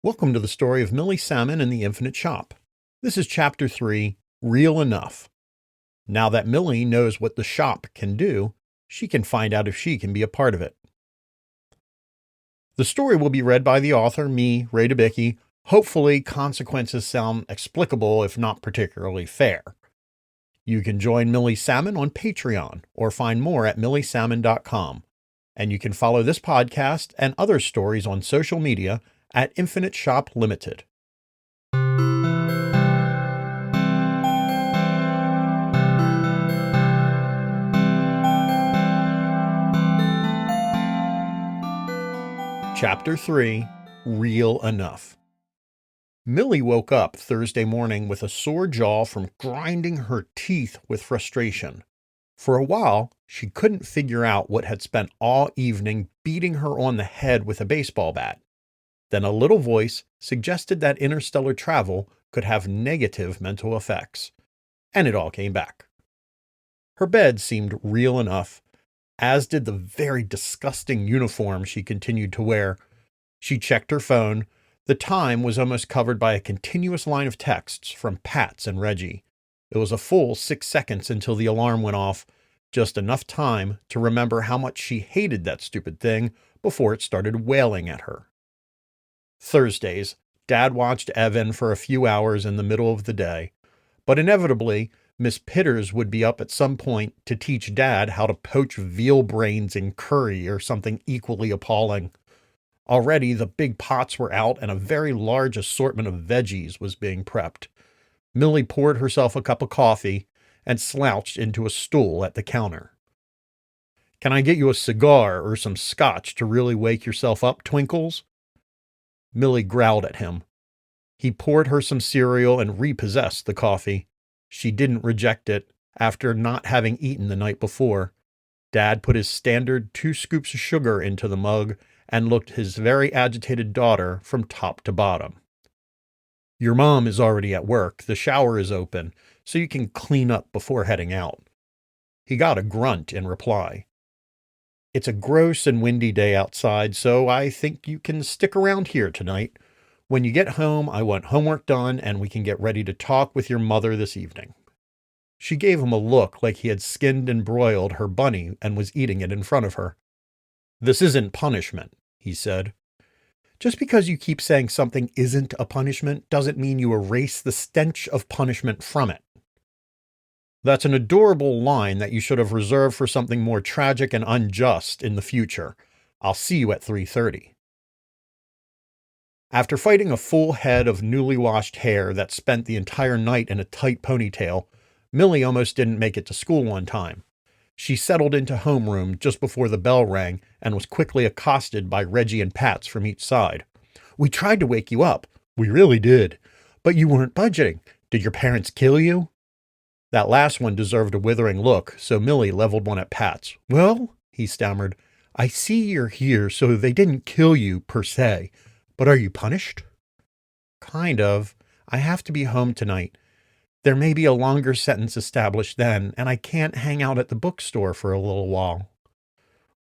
Welcome to the story of Millie Salmon and the Infinite Shop. This is Chapter 3, Real Enough. Now that Millie knows what the shop can do, she can find out if she can be a part of it. The story will be read by the author, me, Ray DeBicki. Hopefully, consequences sound explicable if not particularly fair. You can join Millie Salmon on Patreon or find more at milliesalmon.com. And you can follow this podcast and other stories on social media at Infinite Shop Limited. Chapter 3, Real Enough. Millie woke up Thursday morning with a sore jaw from grinding her teeth with frustration. For a while, she couldn't figure out what had spent all evening beating her on the head with a baseball bat. Then a little voice suggested that interstellar travel could have negative mental effects. And it all came back. Her bed seemed real enough, as did the very disgusting uniform she continued to wear. She checked her phone. The time was almost covered by a continuous line of texts from Pats and Reggie. It was a full 6 seconds until the alarm went off, just enough time to remember how much she hated that stupid thing before it started wailing at her. Thursdays, Dad watched Evan for a few hours in the middle of the day, but inevitably, Miss Pitters would be up at some point to teach Dad how to poach veal brains in curry or something equally appalling. Already, the big pots were out and a very large assortment of veggies was being prepped. Millie poured herself a cup of coffee and slouched into a stool at the counter. "Can I get you a cigar or some scotch to really wake yourself up, Twinkles?" Millie growled at him. He poured her some cereal and repossessed the coffee. She didn't reject it after not having eaten the night before. Dad put his standard 2 scoops of sugar into the mug and looked his very agitated daughter from top to bottom. "Your mom is already at work. The shower is open, so you can clean up before heading out." He got a grunt in reply. "It's a gross and windy day outside, so I think you can stick around here tonight. When you get home, I want homework done and we can get ready to talk with your mother this evening." She gave him a look like he had skinned and broiled her bunny and was eating it in front of her. "This isn't punishment," he said. "Just because you keep saying something isn't a punishment doesn't mean you erase the stench of punishment from it." "That's an adorable line that you should have reserved for something more tragic and unjust in the future. I'll see you at 3:30. After fighting a full head of newly washed hair that spent the entire night in a tight ponytail, Millie almost didn't make it to school on time. She settled into homeroom just before the bell rang and was quickly accosted by Reggie and Pats from each side. "We tried to wake you up. We really did. But you weren't budging. Did your parents kill you?" That last one deserved a withering look, so Millie leveled one at Pats. "Well," he stammered, "I see you're here, so they didn't kill you, per se. But are you punished?" "Kind of. I have to be home tonight. There may be a longer sentence established then, and I can't hang out at the bookstore for a little while."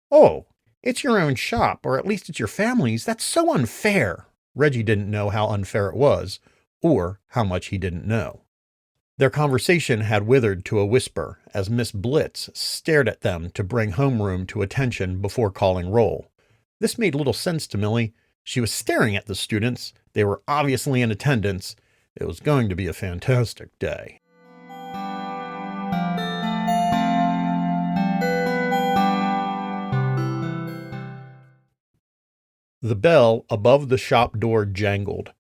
"Oh, it's your own shop, or at least it's your family's. That's so unfair." Reggie didn't know how unfair it was, or how much he didn't know. Their conversation had withered to a whisper as Miss Blitz stared at them to bring homeroom to attention before calling roll. This made little sense to Millie. She was staring at the students. They were obviously in attendance. It was going to be a fantastic day. The bell above the shop door jangled.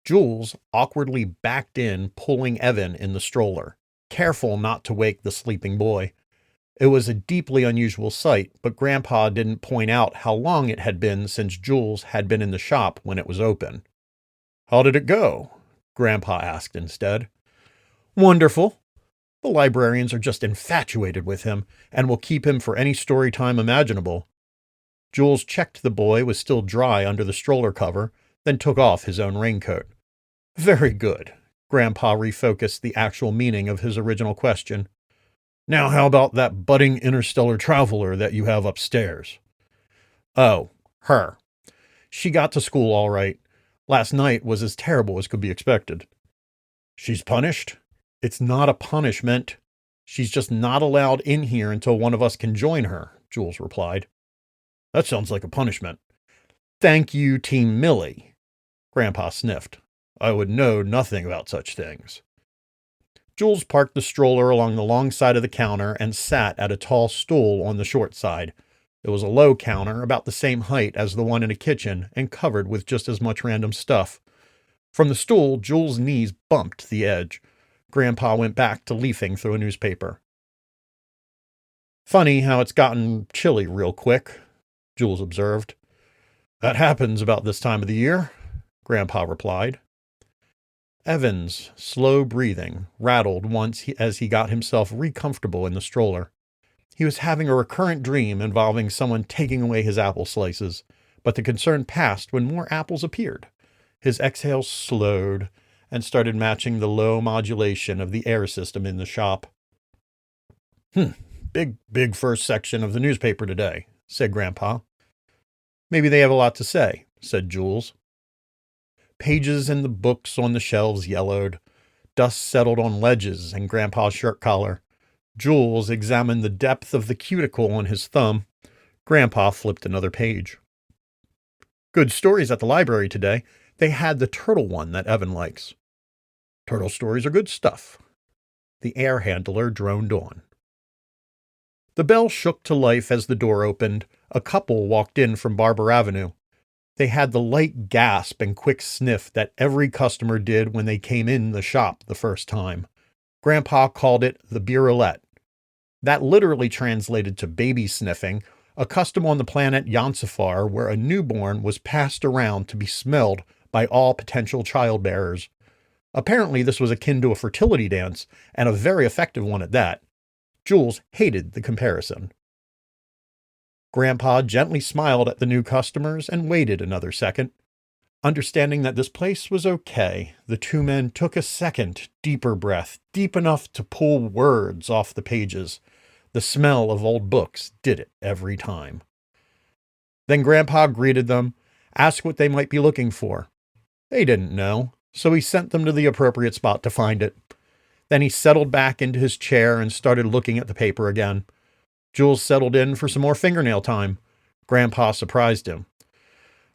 Jules awkwardly backed in, pulling Evan in the stroller, careful not to wake the sleeping boy. It was a deeply unusual sight, but Grandpa didn't point out how long it had been since Jules had been in the shop when it was open. "How did it go?" Grandpa asked instead. "Wonderful. The librarians are just infatuated with him and will keep him for any story time imaginable." Jules checked the boy was still dry under the stroller cover, then took off his own raincoat. "Very good." Grandpa refocused the actual meaning of his original question. "Now how about that budding interstellar traveler that you have upstairs?" "Oh, her. She got to school all right. Last night was as terrible as could be expected. She's punished? It's not a punishment. She's just not allowed in here until one of us can join her, Jules replied. That sounds like a punishment. Thank you, Team Millie. Grandpa sniffed. I would know nothing about such things. Jules parked the stroller along the long side of the counter and sat at a tall stool on the short side. It was a low counter, about the same height as the one in the kitchen, and covered with just as much random stuff. From the stool, Jules' knees bumped the edge. Grandpa went back to leafing through a newspaper. Funny how it's gotten chilly real quick, Jules observed. That happens about this time of the year, Grandpa replied. Evan's slow breathing rattled once as he got himself recomfortable in the stroller. He was having a recurrent dream involving someone taking away his apple slices, but the concern passed when more apples appeared. His exhales slowed and started matching the low modulation of the air system in the shop. Big first section of the newspaper today, said Grandpa. Maybe they have a lot to say, said Jules. Pages and the books on the shelves yellowed. Dust settled on ledges and Grandpa's shirt collar. Jules examined the depth of the cuticle on his thumb. Grandpa flipped another page. Good stories at the library today. They had the turtle one that Evan likes. Turtle stories are good stuff. The air handler droned on. The bell shook to life as the door opened. A couple walked in from Barber Avenue. They had the light gasp and quick sniff that every customer did when they came in the shop the first time. Grandpa called it the birulette. That literally translated to baby sniffing, a custom on the planet Yansifar where a newborn was passed around to be smelled by all potential childbearers. Apparently this was akin to a fertility dance, and a very effective one at that. Jules hated the comparison. Grandpa gently smiled at the new customers and waited another second. Understanding that this place was okay, the two men took a second, deeper breath, deep enough to pull words off the pages. The smell of old books did it every time. Then Grandpa greeted them, asked what they might be looking for. They didn't know, so he sent them to the appropriate spot to find it. Then he settled back into his chair and started looking at the paper again. Jules settled in for some more fingernail time. Grandpa surprised him.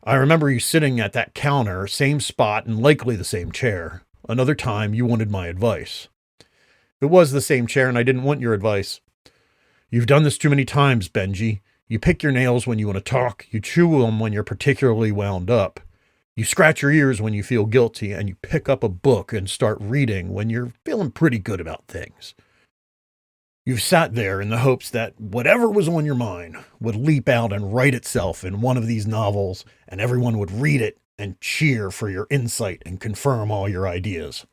I remember you sitting at that counter, same spot and likely the same chair. Another time you wanted my advice. It was the same chair and I didn't want your advice. You've done this too many times, Benji. You pick your nails when you want to talk. You chew them when you're particularly wound up. You scratch your ears when you feel guilty, and you pick up a book and start reading when you're feeling pretty good about things. You've sat there in the hopes that whatever was on your mind would leap out and write itself in one of these novels, and everyone would read it and cheer for your insight and confirm all your ideas.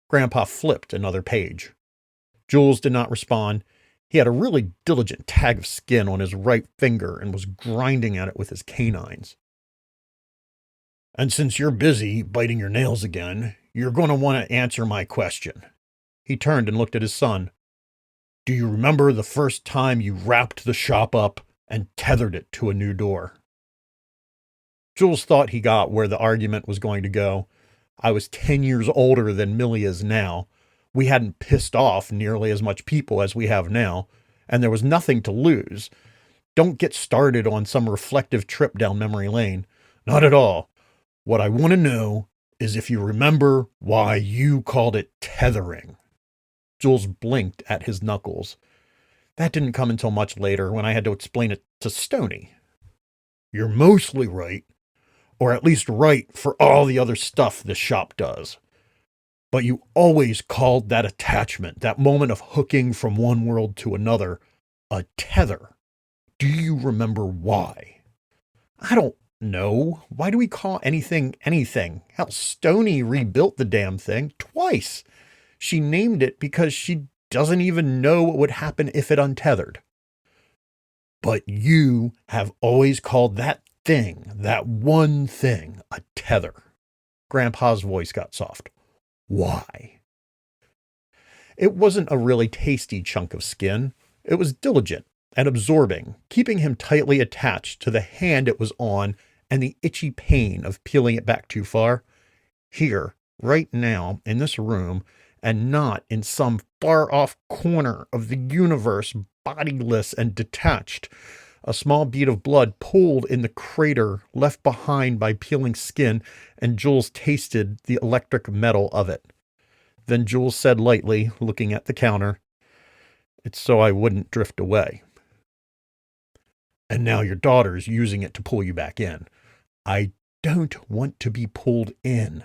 Grandpa flipped another page. Jules did not respond. He had a really diligent tag of skin on his right finger and was grinding at it with his canines. And since you're busy biting your nails again, you're going to want to answer my question. He turned and looked at his son. Do you remember the first time you wrapped the shop up and tethered it to a new door? Jules thought he got where the argument was going to go. I was 10 years older than Millie is now. We hadn't pissed off nearly as much people as we have now, and there was nothing to lose. Don't get started on some reflective trip down memory lane. Not at all. What I want to know is if you remember why you called it tethering. Jules blinked at his knuckles. That didn't come until much later when I had to explain it to Stoney. You're mostly right, or at least right for all the other stuff this shop does. But you always called that attachment, that moment of hooking from one world to another, a tether. Do you remember why? I don't know. Why do we call anything anything? Hell, Stoney rebuilt the damn thing twice. She named it because she doesn't even know what would happen if it untethered. But you have always called that thing, that one thing, a tether. Grandpa's voice got soft. Why? It wasn't a really tasty chunk of skin. It was diligent and absorbing, keeping him tightly attached to the hand it was on and the itchy pain of peeling it back too far. Here, right now, in this room, and not in some far off corner of the universe, bodiless and detached. A small bead of blood pooled in the crater left behind by peeling skin, and Jules tasted the electric metal of it. Then Jules said lightly, looking at the counter, "It's so I wouldn't drift away. And now your daughter's using it to pull you back in. I don't want to be pulled in.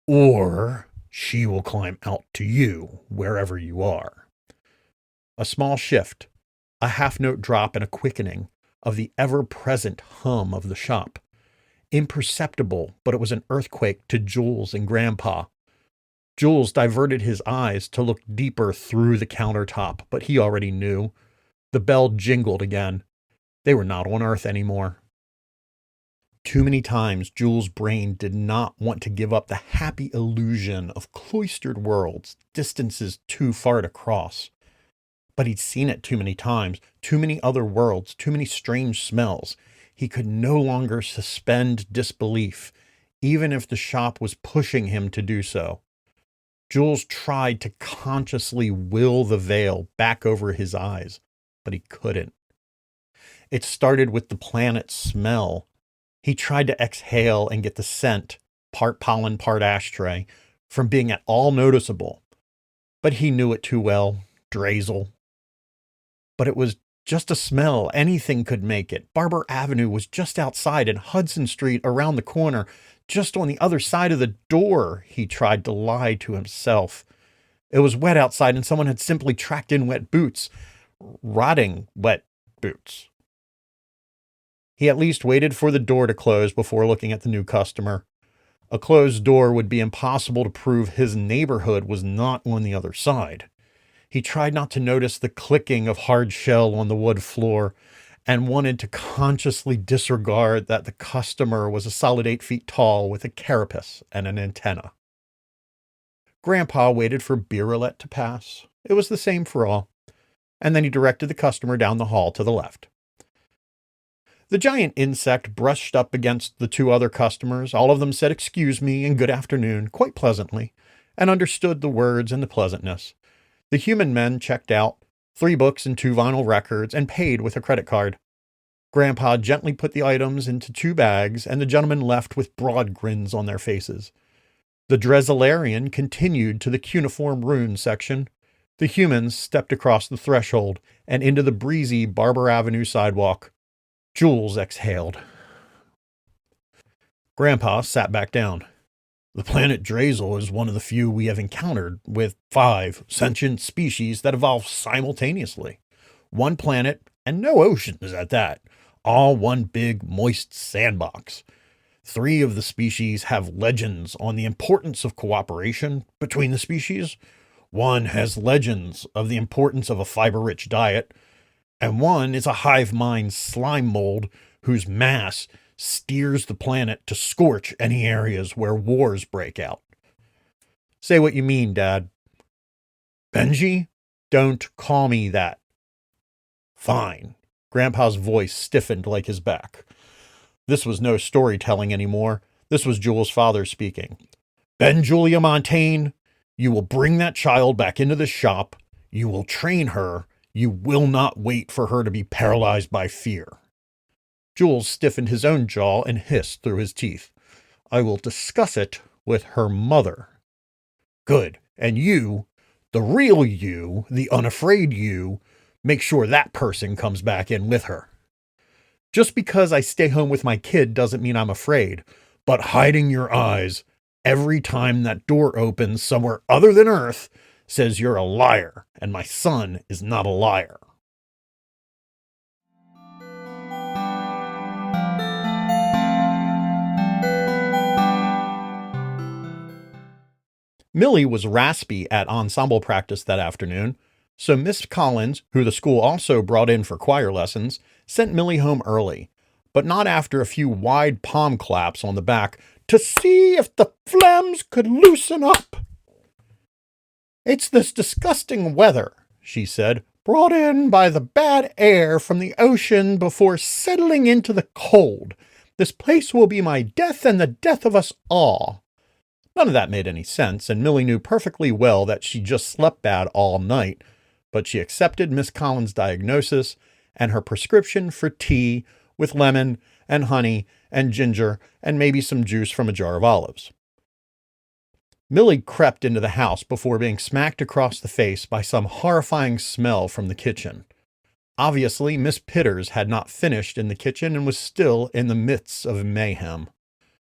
Or she will climb out to you, wherever you are." A small shift, a half-note drop and a quickening of the ever-present hum of the shop. Imperceptible, but it was an earthquake to Jules and Grandpa. Jules diverted his eyes to look deeper through the countertop, but he already knew. The bell jingled again. They were not on Earth anymore. Too many times Jules' brain did not want to give up the happy illusion of cloistered worlds, distances too far to cross. But he'd seen it too many times, too many other worlds, too many strange smells. He could no longer suspend disbelief, even if the shop was pushing him to do so. Jules tried to consciously will the veil back over his eyes, but he couldn't. It started with the planet's smell. He tried to exhale and get the scent, part pollen, part ashtray, from being at all noticeable. But he knew it too well. Drazel. But it was just a smell. Anything could make it. Barber Avenue was just outside and Hudson Street around the corner, just on the other side of the door, he tried to lie to himself. It was wet outside and someone had simply tracked in wet boots. Rotting wet boots. He at least waited for the door to close before looking at the new customer. A closed door would be impossible to prove his neighborhood was not on the other side. He tried not to notice the clicking of hard shell on the wood floor and wanted to consciously disregard that the customer was a solid 8 feet tall with a carapace and an antenna. Grandpa waited for Beer Roulette to pass. It was the same for all. And then he directed the customer down the hall to the left. The giant insect brushed up against the two other customers. All of them said "excuse me" and "good afternoon" quite pleasantly, and understood the words and the pleasantness. The human men checked out, 3 books and 2 vinyl records, and paid with a credit card. Grandpa gently put the items into 2 bags, and the gentlemen left with broad grins on their faces. The Dreselarian continued to the cuneiform rune section. The humans stepped across the threshold and into the breezy Barber Avenue sidewalk. Jules exhaled. Grandpa sat back down. The planet Drazel is one of the few we have encountered, with 5 sentient species that evolved simultaneously. 1 planet and no oceans at that. All one big, moist sandbox. 3 of the species have legends on the importance of cooperation between the species. 1 has legends of the importance of a fiber-rich diet. And 1 is a hive mind slime mold whose mass steers the planet to scorch any areas where wars break out. Say what you mean, Dad. Benji? Don't call me that. Fine. Grandpa's voice stiffened like his back. This was no storytelling anymore. This was Jules' father speaking. Ben Julia Montaigne, you will bring that child back into the shop. You will train her. You will not wait for her to be paralyzed by fear. Jules stiffened his own jaw and hissed through his teeth. I will discuss it with her mother. Good. And you, the real you, the unafraid you, make sure that person comes back in with her. Just because I stay home with my kid doesn't mean I'm afraid, but hiding your eyes every time that door opens somewhere other than Earth says you're a liar, and my son is not a liar. Millie was raspy at ensemble practice that afternoon, so Miss Collins, who the school also brought in for choir lessons, sent Millie home early, but not after a few wide palm claps on the back to see if the phlegms could loosen up. It's this disgusting weather, she said, brought in by the bad air from the ocean before settling into the cold. This place will be my death and the death of us all. None of that made any sense, and Millie knew perfectly well that she just slept bad all night, but she accepted Miss Collins' diagnosis and her prescription for tea with lemon and honey and ginger and maybe some juice from a jar of olives. Millie crept into the house before being smacked across the face by some horrifying smell from the kitchen. Obviously, Miss Pitters had not finished in the kitchen and was still in the midst of mayhem.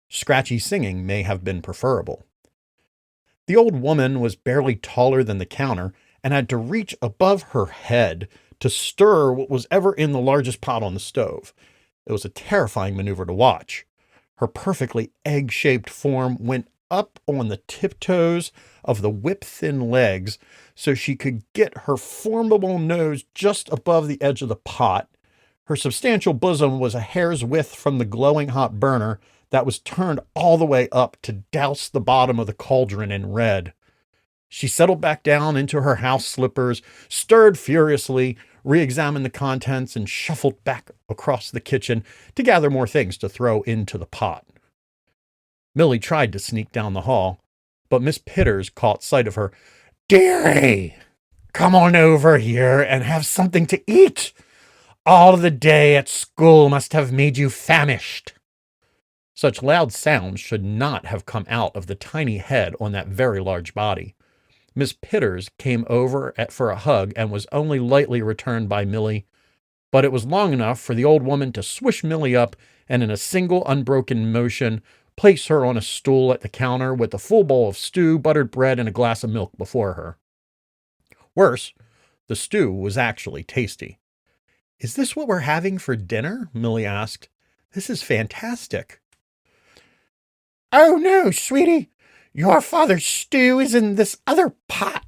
Scratchy singing may have been preferable. The old woman was barely taller than the counter and had to reach above her head to stir what was ever in the largest pot on the stove. It was a terrifying maneuver to watch. Her perfectly egg-shaped form went up on the tiptoes of the whip-thin legs so she could get her formidable nose just above the edge of the pot. Her substantial bosom was a hair's width from the glowing hot burner that was turned all the way up to douse the bottom of the cauldron in red. She settled back down into her house slippers, stirred furiously, re-examined the contents, and shuffled back across the kitchen to gather more things to throw into the pot. Millie tried to sneak down the hall, but Miss Pitters caught sight of her. "Dearie, come on over here and have something to eat. All the day at school must have made you famished." Such loud sounds should not have come out of the tiny head on that very large body. Miss Pitters came over for a hug and was only lightly returned by Millie, but it was long enough for the old woman to swish Millie up and in a single unbroken motion place her on a stool at the counter with a full bowl of stew, buttered bread, and a glass of milk before her. Worse, the stew was actually tasty. "Is this what we're having for dinner?" Millie asked. "This is fantastic." "Oh no, sweetie. Your father's stew is in this other pot.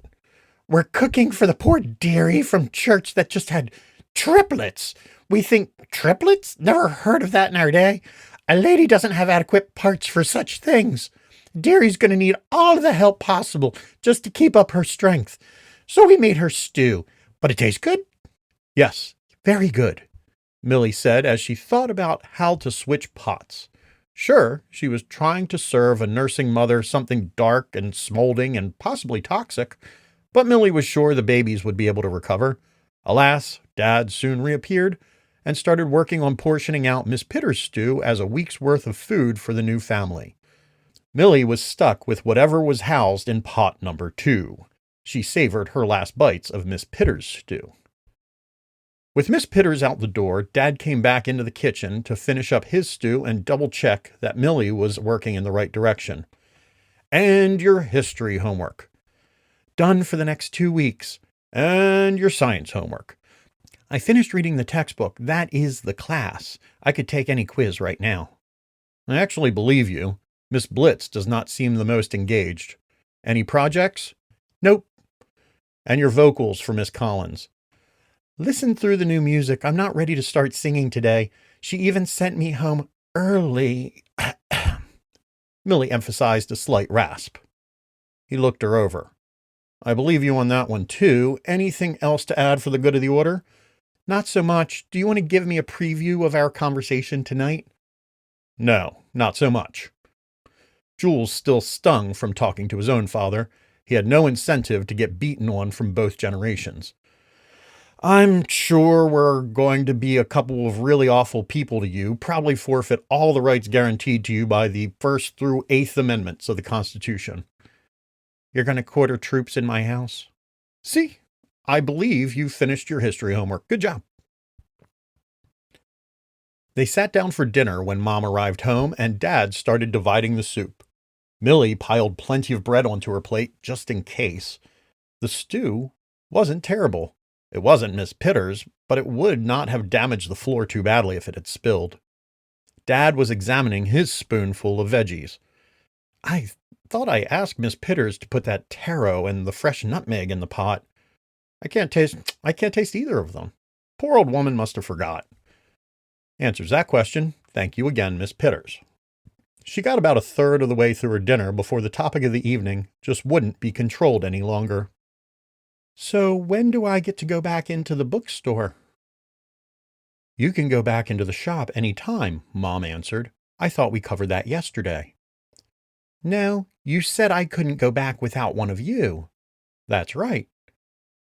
We're cooking for the poor dearie from church that just had triplets. We think triplets? Never heard of that in our day. A lady doesn't have adequate parts for such things. Dearie's going to need all of the help possible just to keep up her strength. So we made her stew. But it tastes good?" "Yes, very good," Millie said as she thought about how to switch pots. Sure, she was trying to serve a nursing mother something dark and smoldering and possibly toxic, but Millie was sure the babies would be able to recover. Alas, Dad soon reappeared and started working on portioning out Miss Pitters' stew as a week's worth of food for the new family. Millie was stuck with whatever was housed in pot number 2. She savored her last bites of Miss Pitters' stew. With Miss Pitters out the door, Dad came back into the kitchen to finish up his stew and double-check that Millie was working in the right direction. "And your history homework." "Done for the next 2 weeks. And your science homework." "I finished reading the textbook. That is the class. I could take any quiz right now." "I actually believe you. Miss Blitz does not seem the most engaged. Any projects?" "Nope." "And your vocals for Miss Collins?" "Listen through the new music. I'm not ready to start singing today. She even sent me home early." Millie emphasized a slight rasp. He looked her over. "I believe you on that one, too. Anything else to add for the good of the order?" "Not so much. Do you want to give me a preview of our conversation tonight?" "No, not so much." Jules still stung from talking to his own father. He had no incentive to get beaten on from both generations. "I'm sure we're going to be a couple of really awful people to you, probably forfeit all the rights guaranteed to you by the First through Eighth Amendments of the Constitution." "You're going to quarter troops in my house?" "See, I believe you finished your history homework. Good job." They sat down for dinner when Mom arrived home and Dad started dividing the soup. Millie piled plenty of bread onto her plate just in case. The stew wasn't terrible. It wasn't Miss Pitters, but it would not have damaged the floor too badly if it had spilled. Dad was examining his spoonful of veggies. "I thought I asked Miss Pitters to put that taro and the fresh nutmeg in the pot. I can't taste either of them. Poor old woman must have forgot." "Answers that question. Thank you again, Miss Pitters." She got about a third of the way through her dinner before the topic of the evening just wouldn't be controlled any longer. "So when do I get to go back into the bookstore?" "You can go back into the shop any time," Mom answered. "I thought we covered that yesterday." "No, You said I couldn't go back without one of you. That's right.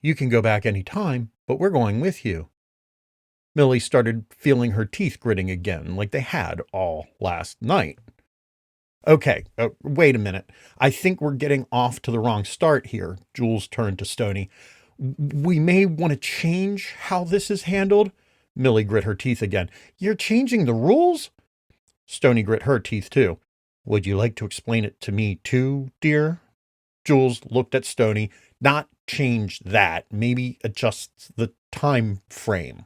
You can go back any time, but we're going with you. Millie started feeling her teeth gritting again, like they had all last night. Okay, wait a minute. I think we're getting off to the wrong start here. Jules turned to Stony. We may want to change how this is handled. Millie grit her teeth again. You're changing the rules? Stony grit her teeth too. Would you like to explain it to me too, dear? Jules looked at Stony. Not change that. Maybe adjust the time frame.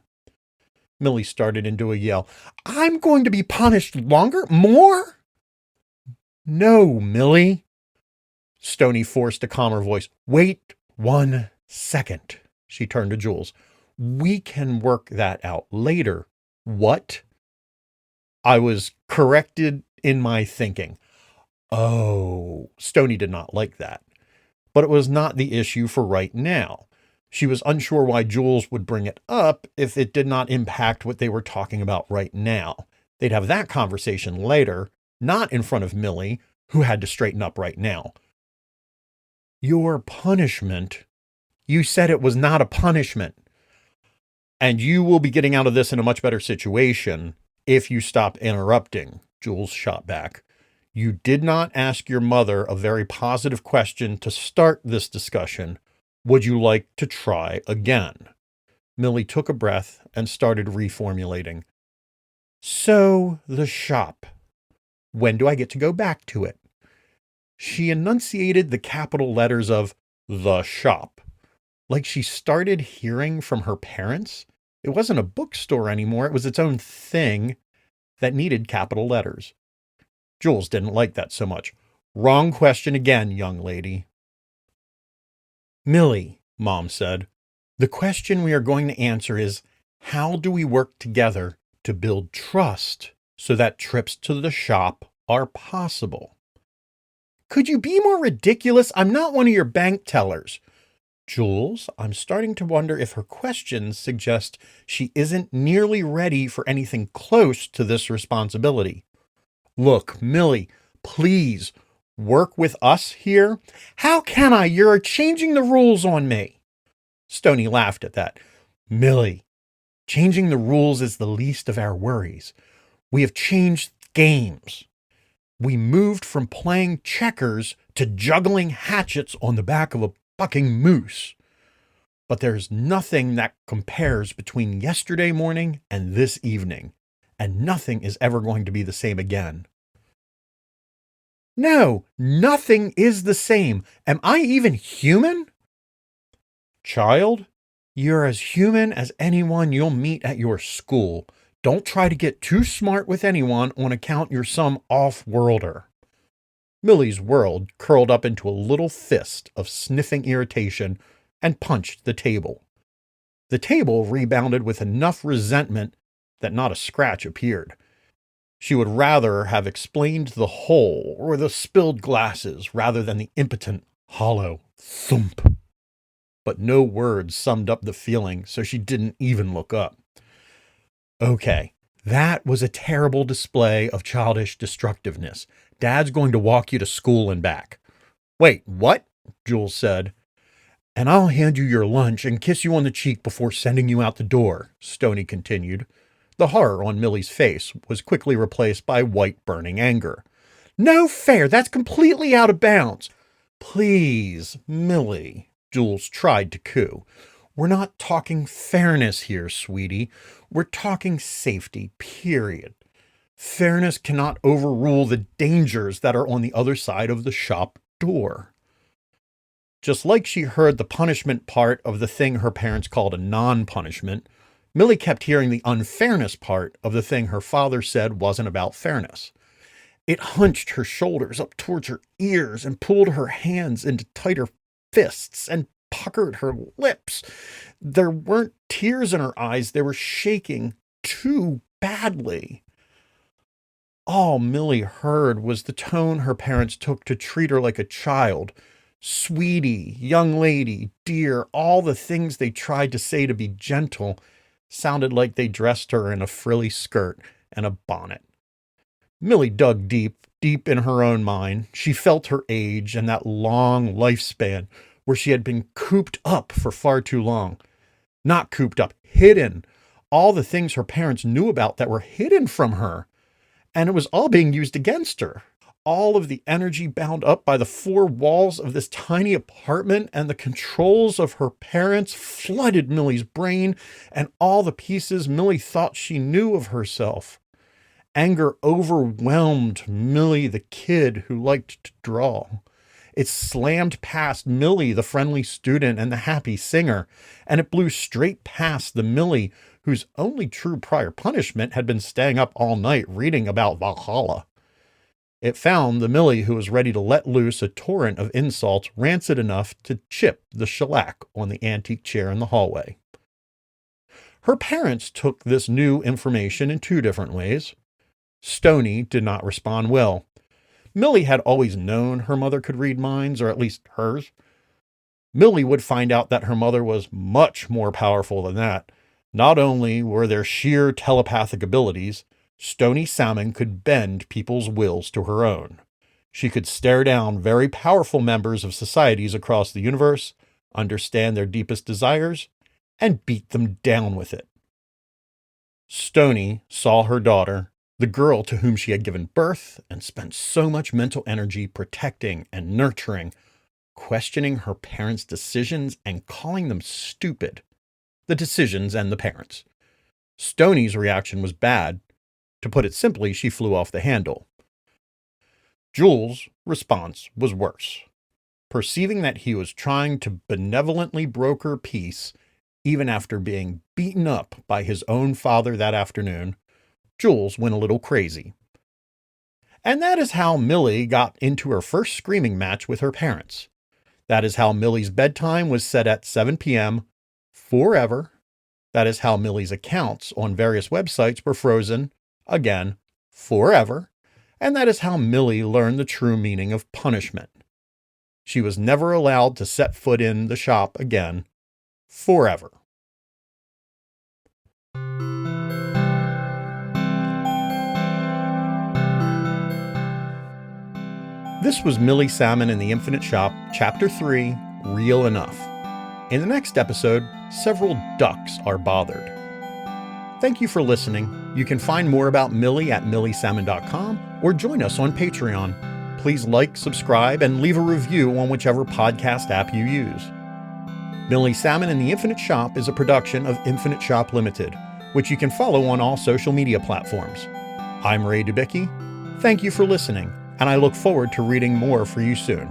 Millie started into a yell. I'm going to be punished longer? More? No, Millie. Stony forced a calmer voice. Wait 1 second. She turned to Jules. We can work that out later. What? I was corrected in my thinking. Oh, Stony did not like that. But it was not the issue for right now. She was unsure why Jules would bring it up if it did not impact what they were talking about right now. They'd have that conversation later, not in front of Millie, who had to straighten up right now. Your punishment? You said it was not a punishment. And you will be getting out of this in a much better situation if you stop interrupting, Jules shot back. You did not ask your mother a very positive question to start this discussion. Would you like to try again? Millie took a breath and started reformulating. So, the shop. When do I get to go back to it? She enunciated the capital letters of the shop, like she started hearing from her parents. It wasn't a bookstore anymore. It was its own thing that needed capital letters. Jules didn't like that so much. Wrong question again, young lady. Millie, Mom said, the question we are going to answer is, how do we work together to build trust so that trips to the shop are possible? Could you be more ridiculous? I'm not one of your bank tellers. Jules, I'm starting to wonder if her questions suggest she isn't nearly ready for anything close to this responsibility. Look, Millie, please work with us here. How can I? You're changing the rules on me. Stony laughed at that. Millie, changing the rules is the least of our worries. We have changed games. We moved from playing checkers to juggling hatchets on the back of a bucking moose. But there's nothing that compares between yesterday morning and this evening, and nothing is ever going to be the same again. No, nothing is the same. Am I even human? Child, you're as human as anyone you'll meet at your school. Don't try to get too smart with anyone on account you're some off-worlder. Millie's world curled up into a little fist of sniffing irritation and punched the table. The table rebounded with enough resentment that not a scratch appeared. She would rather have explained the hole or the spilled glasses rather than the impotent, hollow thump. But no words summed up the feeling, so she didn't even look up. Okay, that was a terrible display of childish destructiveness. Dad's going to walk you to school and back. Wait, what? Jules said. And I'll hand you your lunch and kiss you on the cheek before sending you out the door, Stony continued. The horror on Millie's face was quickly replaced by white burning anger. No fair, that's completely out of bounds. Please, Millie, Jules tried to coo. We're not talking fairness here, sweetie. We're talking safety, period. Fairness cannot overrule the dangers that are on the other side of the shop door. Just like she heard the punishment part of the thing her parents called a non-punishment, Millie kept hearing the unfairness part of the thing her father said wasn't about fairness. It hunched her shoulders up towards her ears and pulled her hands into tighter fists and puckered her lips. There weren't tears in her eyes. They were shaking too badly. All Millie heard was the tone her parents took to treat her like a child. Sweetie, young lady, dear, all the things they tried to say to be gentle sounded like they dressed her in a frilly skirt and a bonnet. Millie dug deep, deep in her own mind. She felt her age and that long lifespan where she had been cooped up for far too long. Not cooped up, hidden. All the things her parents knew about that were hidden from her. And it was all being used against her. All of the energy bound up by the four walls of this tiny apartment and the controls of her parents flooded Millie's brain and all the pieces Millie thought she knew of herself. Anger overwhelmed Millie, the kid who liked to draw. It slammed past Millie, the friendly student and the happy singer, and it blew straight past the Millie whose only true prior punishment had been staying up all night reading about Valhalla. It found the Millie who was ready to let loose a torrent of insults rancid enough to chip the shellac on the antique chair in the hallway. Her parents took this new information in two different ways. Stony did not respond well. Millie had always known her mother could read minds, or at least hers. Millie would find out that her mother was much more powerful than that. Not only were there sheer telepathic abilities, Stony Salmon could bend people's wills to her own. She could stare down very powerful members of societies across the universe, understand their deepest desires, and beat them down with it. Stony saw her daughter, the girl to whom she had given birth and spent so much mental energy protecting and nurturing, questioning her parents' decisions and calling them stupid. The decisions and the parents. Stony's reaction was bad. To put it simply, she flew off the handle. Jules' response was worse. Perceiving that he was trying to benevolently broker peace, even after being beaten up by his own father that afternoon, Jules went a little crazy. And that is how Millie got into her first screaming match with her parents. That is how Millie's bedtime was set at 7 p.m. forever. That is how Millie's accounts on various websites were frozen, again, forever. And that is how Millie learned the true meaning of punishment. She was never allowed to set foot in the shop again, forever. This was Millie Salmon in the Infinite Shop, Chapter 3, Real Enough. In the next episode, several ducks are bothered. Thank you for listening. You can find more about Millie at milliesalmon.com or join us on Patreon. Please like, subscribe, and leave a review on whichever podcast app you use. Millie Salmon in the Infinite Shop is a production of Infinite Shop Limited, which you can follow on all social media platforms. I'm Ray Dubicki. Thank you for listening, and I look forward to reading more for you soon.